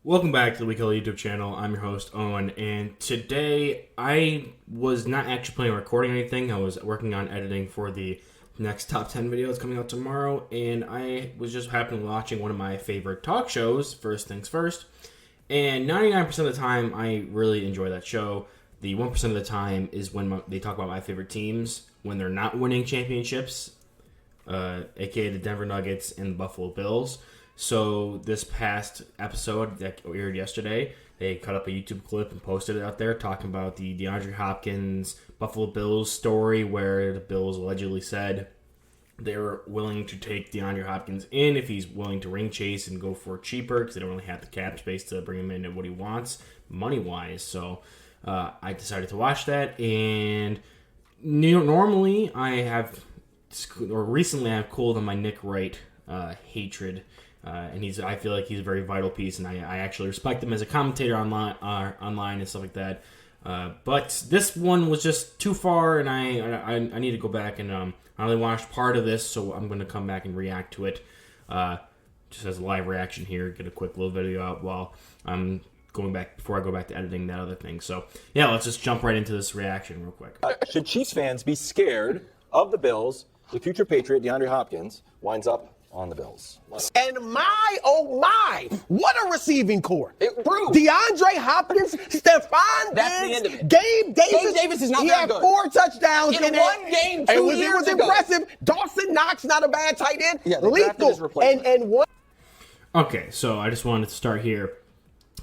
Welcome back to the Huddle YouTube channel. I'm your host, Owen, and today I was not actually planning on recording anything. I was working on editing for the next top 10 videos coming out tomorrow, and I was just happening watching one of my favorite talk shows, First Things First, and 99% of the time I really enjoy that show. The 1% of the time is when they talk about my favorite teams when they're not winning championships, aka the Denver Nuggets and the Buffalo Bills. So this past episode that aired yesterday, they cut up a YouTube clip and posted it out there talking about the DeAndre Hopkins Buffalo Bills story, where the Bills allegedly said they were willing to take DeAndre Hopkins in if he's willing to ring chase and go for cheaper because they don't really have the cap space to bring him in at what he wants money-wise. So I decided to watch that, and normally recently I've cooled on my Nick Wright hatred. And I feel like he's a very vital piece, and I actually respect him as a commentator online and stuff like that. But this one was just too far, and I need to go back and I only watched part of this, so I'm going to come back and react to it, just as a live reaction here. Get a quick little video out while I'm going back before I go back to editing that other thing. So yeah, let's just jump right into this reaction real quick. Should Chiefs fans be scared of the Bills? The future Patriot DeAndre Hopkins winds up on the Bills. And oh my, what a receiving core. Bro. DeAndre Hopkins, Stephon That's the Diggs, end of it. Gabe Davis. Gabe Davis is not he that had good. 4 touchdowns In one game 2 it years was ago. impressive. Dawson Knox, not a bad tight end. Yeah, they drafted his lethal. replacement. And one. Okay, so I just wanted to start here.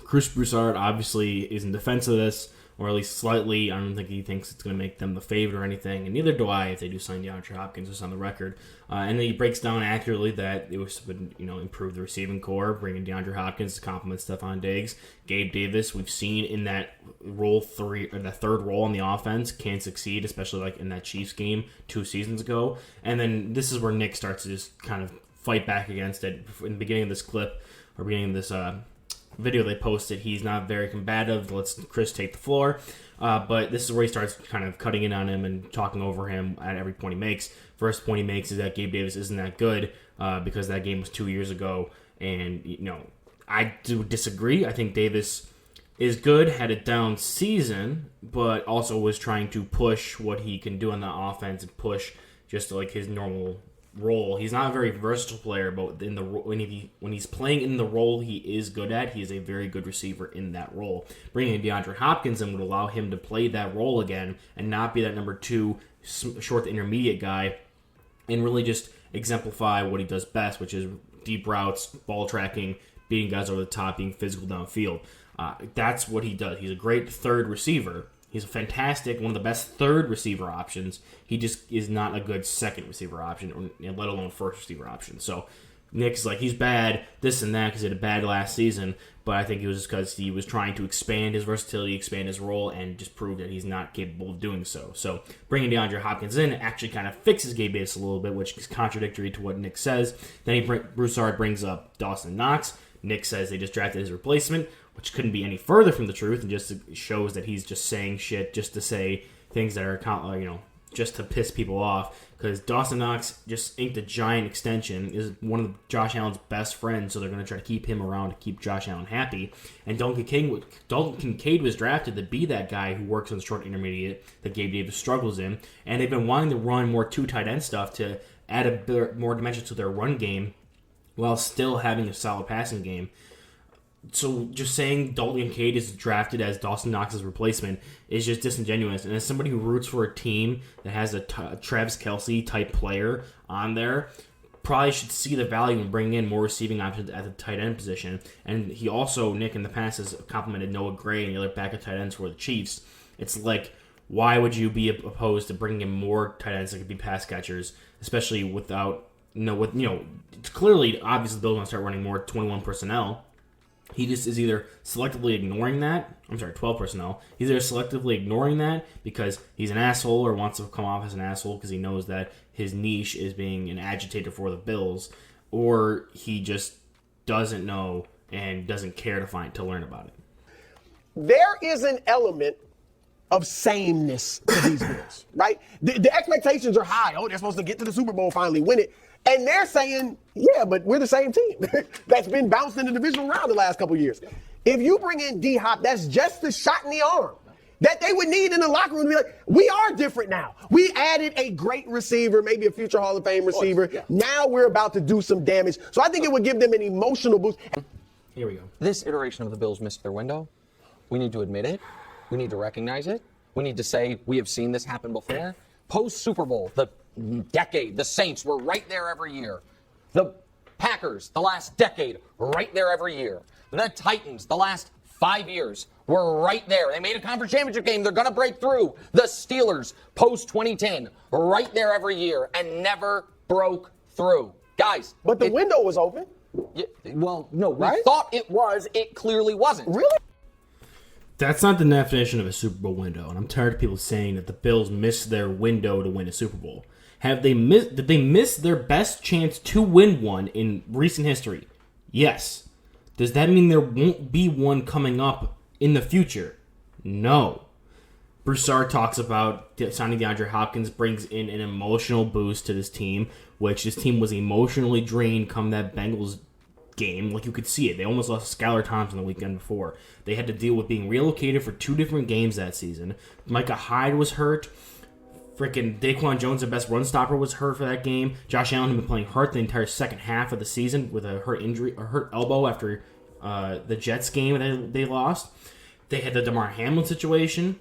Chris Broussard obviously is in defense of this, or at least slightly. I don't think he thinks it's going to make them the favorite or anything, and neither do I if they do sign DeAndre Hopkins, just on the record. And then he breaks down accurately that it would, improve the receiving core, bringing DeAndre Hopkins to complement Stephon Diggs. Gabe Davis, we've seen in that role 3 or the third role in the offense, can succeed, especially like in that Chiefs game 2 seasons ago. And then this is where Nick starts to just kind of fight back against it. In the beginning of this clip, or beginning of this video they posted, he's not very combative. Let's Chris take the floor. But this is where he starts kind of cutting in on him and talking over him at every point he makes. First point he makes is that Gabe Davis isn't that good because that game was 2 years ago. And, I do disagree. I think Davis is good, had a down season, but also was trying to push what he can do on the offense and push just like his normal role. He's not a very versatile player, but when he's playing in the role he is good at, he is a very good receiver in that role. Bringing in DeAndre Hopkins in would allow him to play that role again and not be that number 2 short to intermediate guy, and really just exemplify what he does best, which is deep routes, ball tracking, beating guys over the top, being physical downfield. That's what he does. He's a great third receiver. He's a fantastic, one of the best third receiver options. He just is not a good second receiver option, or let alone first receiver option. So Nick's like, he's bad, this and that, because he had a bad last season, but I think it was just because he was trying to expand his versatility, expand his role, and just prove that he's not capable of doing so. So bringing DeAndre Hopkins in actually kind of fixes Gabe Davis a little bit, which is contradictory to what Nick says. Then Broussard brings up Dawson Knox. Nick says they just drafted his replacement, which couldn't be any further from the truth, and just shows that he's just saying shit just to say things that are, just to piss people off. Because Dawson Knox just inked a giant extension, is one of Josh Allen's best friends, so they're going to try to keep him around to keep Josh Allen happy. And Dalton Kincaid was drafted to be that guy who works on the short intermediate that Gabe Davis struggles in. And they've been wanting to run more 2 tight end stuff to add a bit more dimension to their run game while still having a solid passing game. So just saying Dalton Kincaid is drafted as Dawson Knox's replacement is just disingenuous. And as somebody who roots for a team that has a Travis Kelce type player on there, probably should see the value in bringing in more receiving options at the tight end position. And he also, Nick, in the past has complimented Noah Gray and the other backup tight ends for the Chiefs. It's like, why would you be opposed to bringing in more tight ends that could be pass catchers, especially without, clearly, obviously, Bill's going to start running more 21 personnel. He just is either selectively ignoring that. 12 personnel. He's either selectively ignoring that because he's an asshole or wants to come off as an asshole because he knows that his niche is being an agitator for the Bills, or he just doesn't know and doesn't care to learn about it. There is an element of sameness to these Bills, right? The expectations are high. Oh, they're supposed to get to the Super Bowl, finally win it. And they're saying, yeah, but we're the same team that's been bounced in the divisional round the last couple of years. If you bring in D-Hop, that's just the shot in the arm that they would need in the locker room to be like, we are different now. We added a great receiver, maybe a future Hall of Fame receiver. Yeah. Now we're about to do some damage. So I think it would give them an emotional boost. Here we go. This iteration of the Bills missed their window. We need to admit it. We need to recognize it. We need to say we have seen this happen before. Post-Super Bowl, the decade, the Saints were right there every year. The Packers, the last decade, right there every year. The Titans, the last 5 years, were right there. They made a conference championship game. They're going to break through. The Steelers, post-2010, right there every year and never broke through. Guys. But the window was open. Yeah, well, no, we right? thought it was. It clearly wasn't. Really? That's not the definition of a Super Bowl window, and I'm tired of people saying that the Bills missed their window to win a Super Bowl. Did they miss their best chance to win one in recent history? Yes. Does that mean there won't be one coming up in the future? No. Broussard talks about signing DeAndre Hopkins brings in an emotional boost to this team, which this team was emotionally drained come that Bengals game. Like, you could see it. They almost lost Skylar Thompson the weekend before. They had to deal with being relocated for 2 different games that season. Micah Hyde was hurt. Freaking Daquan Jones, the best run stopper, was hurt for that game. Josh Allen had been playing hurt the entire second half of the season with a hurt elbow after the Jets game that they lost. They had the DeMar Hamlin situation.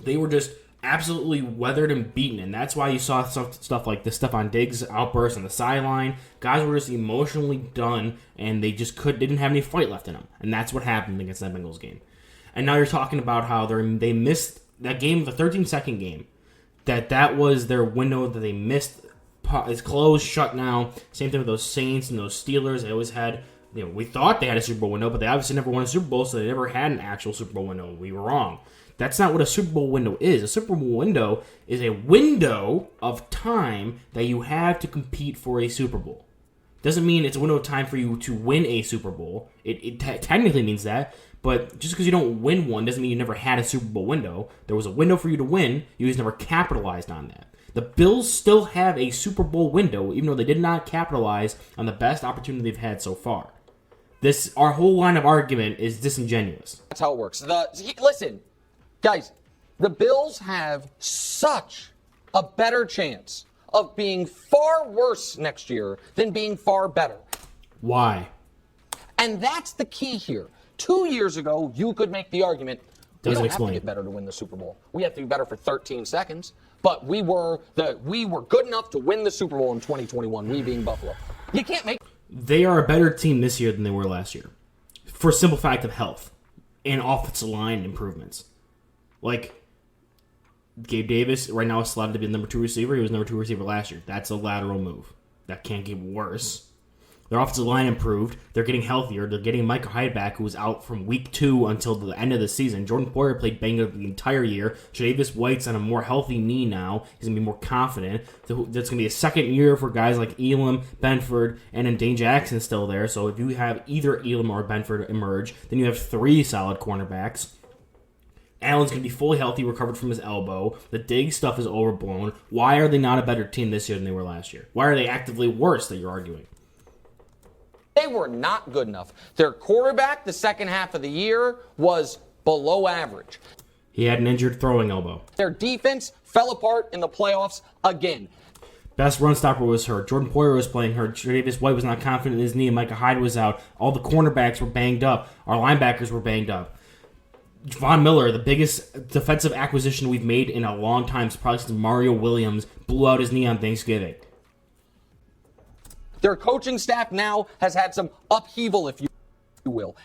They were just absolutely weathered and beaten, and that's why you saw stuff like the Stephon Diggs outburst on the sideline. Guys were just emotionally done, and they just didn't have any fight left in them, and that's what happened against that Bengals game. And now you're talking about how they missed that game, the 13-second game. That was their window that they missed. It's closed, shut now. Same thing with those Saints and those Steelers. They always had, we thought they had a Super Bowl window, but they obviously never won a Super Bowl, so they never had an actual Super Bowl window. We were wrong. That's not what a Super Bowl window is. A Super Bowl window is a window of time that you have to compete for a Super Bowl. Doesn't mean it's a window of time for you to win a Super Bowl. It technically means that, but just because you don't win one doesn't mean you never had a Super Bowl window. There was a window for you to win. You just never capitalized on that. The Bills still have a Super Bowl window, even though they did not capitalize on the best opportunity they've had so far. Our whole line of argument is disingenuous. That's how it works. Listen, guys, the Bills have such a better chance of being far worse next year than being far better. Why? And that's the key here. 2 years ago, you could make the argument, we don't have to get better to win the Super Bowl. We have to be better for 13 seconds. But we were good enough to win the Super Bowl in 2021, we being Buffalo. You can't make... They are a better team this year than they were last year. For a simple fact of health and offensive line improvements. Like, Gabe Davis right now is slotted to be the number 2 receiver. He was number 2 receiver last year. That's a lateral move. That can't get worse. Their offensive line improved. They're getting healthier. They're getting Micah Hyde back, who was out from week 2 until the end of the season. Jordan Poyer played banged up the entire year. Tre'Davious White's on a more healthy knee now. He's going to be more confident. That's going to be a second year for guys like Elam, Benford, and then Dane Jackson still there. So if you have either Elam or Benford emerge, then you have 3 solid cornerbacks. Allen's going to be fully healthy, recovered from his elbow. The Diggs stuff is overblown. Why are they not a better team this year than they were last year? Why are they actively worse that you're arguing? They were not good enough. Their quarterback, the second half of the year, was below average. He had an injured throwing elbow. Their defense fell apart in the playoffs again. Best run stopper was hurt. Jordan Poyer was playing hurt. Tre'Davious White was not confident in his knee. Micah Hyde was out. All the cornerbacks were banged up. Our linebackers were banged up. Von Miller, the biggest defensive acquisition we've made in a long time, probably since Mario Williams blew out his knee on Thanksgiving. Their coaching staff now has had some upheaval, if you will.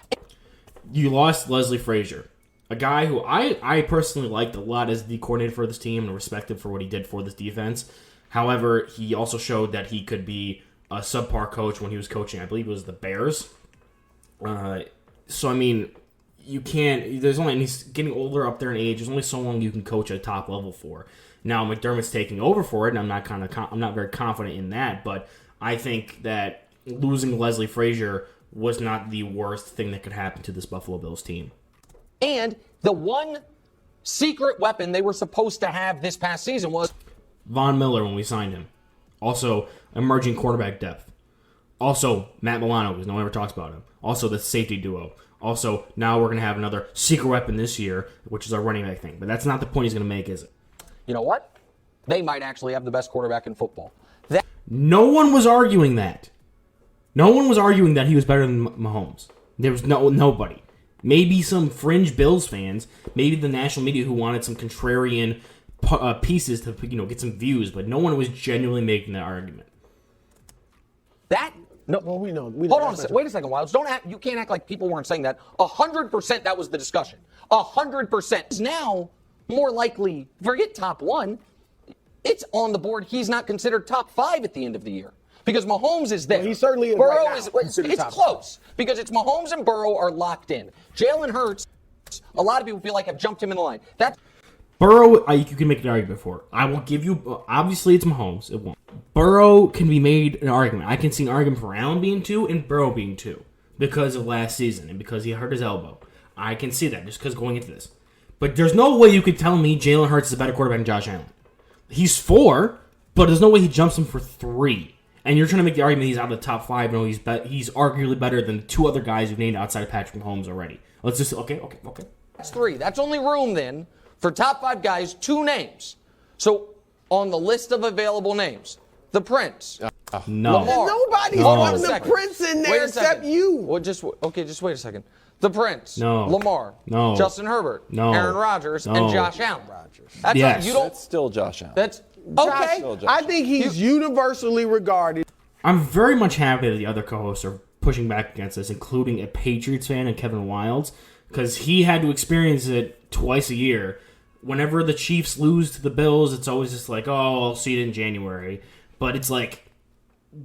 You lost Leslie Frazier, a guy who I personally liked a lot as the coordinator for this team and respected for what he did for this defense. However, he also showed that he could be a subpar coach when he was coaching, I believe it was the Bears. So, I mean, you can't, and he's getting older up there in age, there's only so long you can coach at a top level for. Now, McDermott's taking over for it, and I'm not very confident in that, but I think that losing Leslie Frazier was not the worst thing that could happen to this Buffalo Bills team. And the one secret weapon they were supposed to have this past season was Von Miller when we signed him. Also, emerging quarterback depth. Also, Matt Milano, because no one ever talks about him. Also, the safety duo. Also, now we're going to have another secret weapon this year, which is our running back thing. But that's not the point he's going to make, is it? You know what? They might actually have the best quarterback in football. No one was arguing that. No one was arguing that he was better than Mahomes. There was nobody. Maybe some fringe Bills fans, maybe the national media who wanted some contrarian pieces to get some views, but no one was genuinely making that argument. No, well, we know. Hold on a second. Wait a second, Wilds. You can't act like people weren't saying that. 100% that was the discussion. 100%. Now, more likely, forget top 1. It's on the board. He's not considered top 5 at the end of the year. Because Mahomes is there. Well, he certainly is. Burrow right now. it's close. Because it's Mahomes and Burrow are locked in. Jalen Hurts, a lot of people feel like have jumped him in the line. Burrow, you can make an argument for it. I will give you, obviously it's Mahomes. It won't. Burrow can be made an argument. I can see an argument for Allen being 2 and Burrow being 2 because of last season and because he hurt his elbow. I can see that just because going into this. But there's no way you could tell me Jalen Hurts is a better quarterback than Josh Allen. He's 4, but there's no way he jumps him for 3. And you're trying to make the argument he's out of the top 5. No, he's arguably better than 2 other guys you've named outside of Patrick Mahomes already. Let's just, okay. That's 3. That's only room then for top 5 guys, 2 names. So on the list of available names, the Prince. No. Lamar. Nobody's putting the Prince in there except you. Well, just wait a second. The Prince. No. Lamar. No. Justin Herbert. No. Aaron Rodgers. No. And Josh Allen. That's Yes. That's still Josh Allen. That's okay. I think he's universally regarded. I'm very much happy that the other co-hosts are pushing back against this, including a Patriots fan and Kevin Wildes, because he had to experience it twice a year. Whenever the Chiefs lose to the Bills, it's always just like, oh, I'll see it in January. But it's like,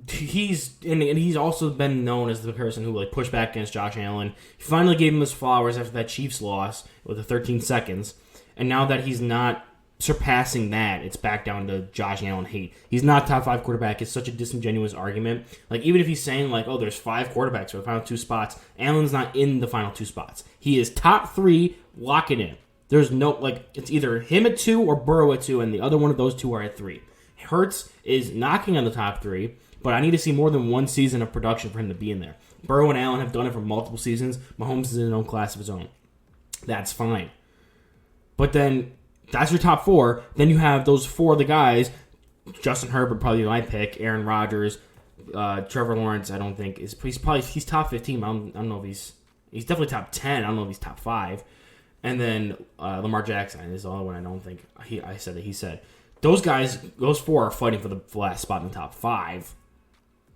he's also been known as the person who pushed back against Josh Allen. He finally gave him his flowers after that Chiefs loss with the 13 seconds. And now that he's not surpassing that, it's back down to Josh Allen hate. He's not top 5 quarterback. It's such a disingenuous argument. Even if he's saying there's 5 quarterbacks for the final 2 spots, Allen's not in the final 2 spots. He is top 3, lock it in. There's no, it's either him at 2 or Burrow at 2, and the other one of those 2 are at 3. Hurts is knocking on the top 3, but I need to see more than 1 season of production for him to be in there. Burrow and Allen have done it for multiple seasons. Mahomes is in his own class of his own. That's fine. But then, that's your top 4. Then you have those 4 other guys. Justin Herbert, probably my pick. Aaron Rodgers. Trevor Lawrence, I don't think. He's top 15. I don't know if he's definitely top 10. I don't know if he's top 5. And then Lamar Jackson is the only one I don't think he said. Those guys, those 4 are fighting for the last spot in the top 5.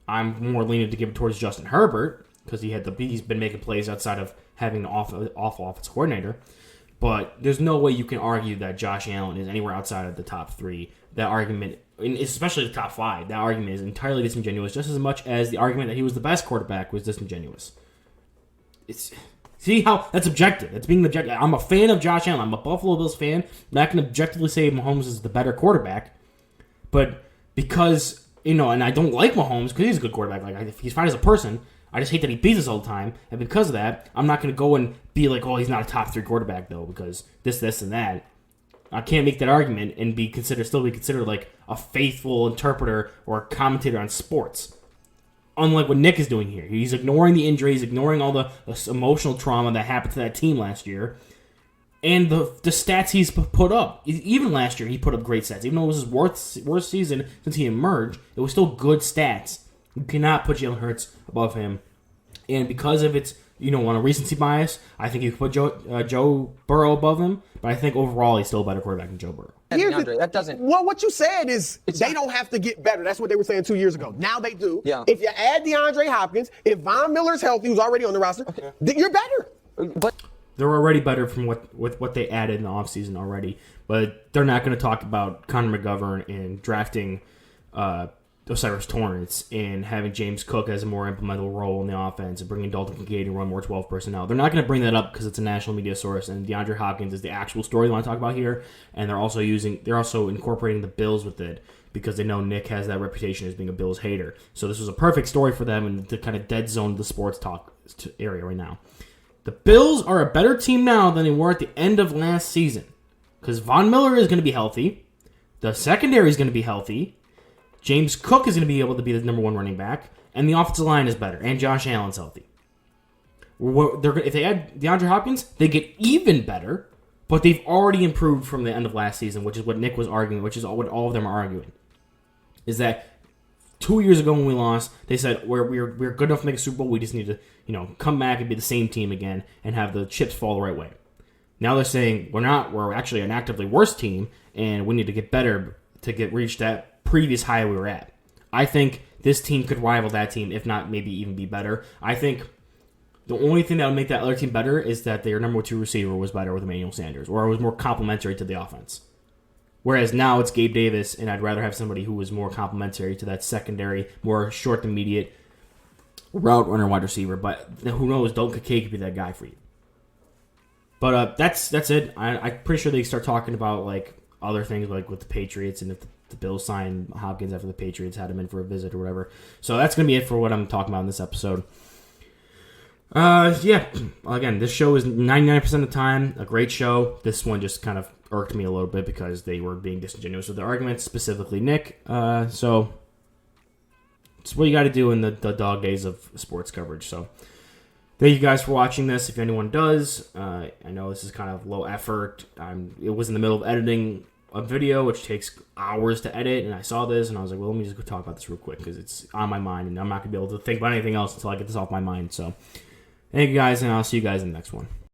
I'm more leaning to give it towards Justin Herbert because he's been making plays outside of having an awful offensive coordinator. But there's no way you can argue that Josh Allen is anywhere outside of the top 3. That argument, especially the top 5, that argument is entirely disingenuous, just as much as the argument that he was the best quarterback was disingenuous. See how that's objective. That's being objective. I'm a fan of Josh Allen. I'm a Buffalo Bills fan, but I can objectively say Mahomes is the better quarterback. But because, and I don't like Mahomes because he's a good quarterback. He's fine as a person. I just hate that he beats us all the time. And because of that, I'm not going to go and be like, oh, he's not a top 3 quarterback, though, because this, and that. I can't make that argument and still be considered like a faithful interpreter or a commentator on sports. Unlike what Nick is doing here. He's ignoring the injuries, ignoring all the emotional trauma that happened to that team last year. And the stats he's put up. Even last year, he put up great stats. Even though it was his worst season since he emerged, it was still good stats. You cannot put Jalen Hurts above him. And because of its, on a recency bias, I think you could put Joe Burrow above him. But I think overall, he's still a better quarterback than Joe Burrow. That doesn't. Well, what you said is they don't have to get better. That's what they were saying 2 years ago. Now they do. Yeah. If you add DeAndre Hopkins, if Von Miller's healthy, who's already on the roster, then you're better. But they're already better from what they added in the offseason already. But they're not going to talk about Connor McGovern and drafting Osiris Torrance and having James Cook as a more implemental role in the offense and bringing Dalton Kincaid and run more 12 personnel. They're not going to bring that up because it's a national media source, and DeAndre Hopkins is the actual story they want to talk about here. And they're also incorporating the Bills with it because they know Nick has that reputation as being a Bills hater. So this was a perfect story for them and to kind of dead zone the sports talk area right now. The Bills are a better team now than they were at the end of last season because Von Miller is going to be healthy. The secondary is going to be healthy. James Cook is going to be able to be the number 1 running back, and the offensive line is better, and Josh Allen's healthy. If they add DeAndre Hopkins, they get even better, but they've already improved from the end of last season, which is what Nick was arguing, which is what all of them are arguing. Is that 2 years ago when we lost, they said we're good enough to make a Super Bowl, we just need to come back and be the same team again and have the chips fall the right way. Now they're saying we're actually an actively worse team, and we need to get better to reach that previous high we were at. I think this team could rival that team, if not maybe even be better. I think the only thing that would make that other team better is that their number 2 receiver was better with Emmanuel Sanders, or it was more complementary to the offense. Whereas now it's Gabe Davis, and I'd rather have somebody who was more complementary to that secondary, more short to immediate route runner wide receiver. But who knows, Dalton Kincaid could be that guy for you. But that's it. I'm pretty sure they start talking about like other things like with the Patriots, and if the Bills sign Hopkins after the Patriots had him in for a visit or whatever. So that's going to be it for what I'm talking about in this episode. Yeah, again, this show is 99% of the time a great show. This one just kind of irked me a little bit because they were being disingenuous with their arguments, specifically Nick. So it's what you got to do in the dog days of sports coverage. So thank you guys for watching this. If anyone does, I know this is kind of low effort. It was in the middle of editing a video, which takes hours to edit, and I saw this, and I was like, well, let me just go talk about this real quick because it's on my mind, and I'm not going to be able to think about anything else until I get this off my mind. So thank you guys, and I'll see you guys in the next one.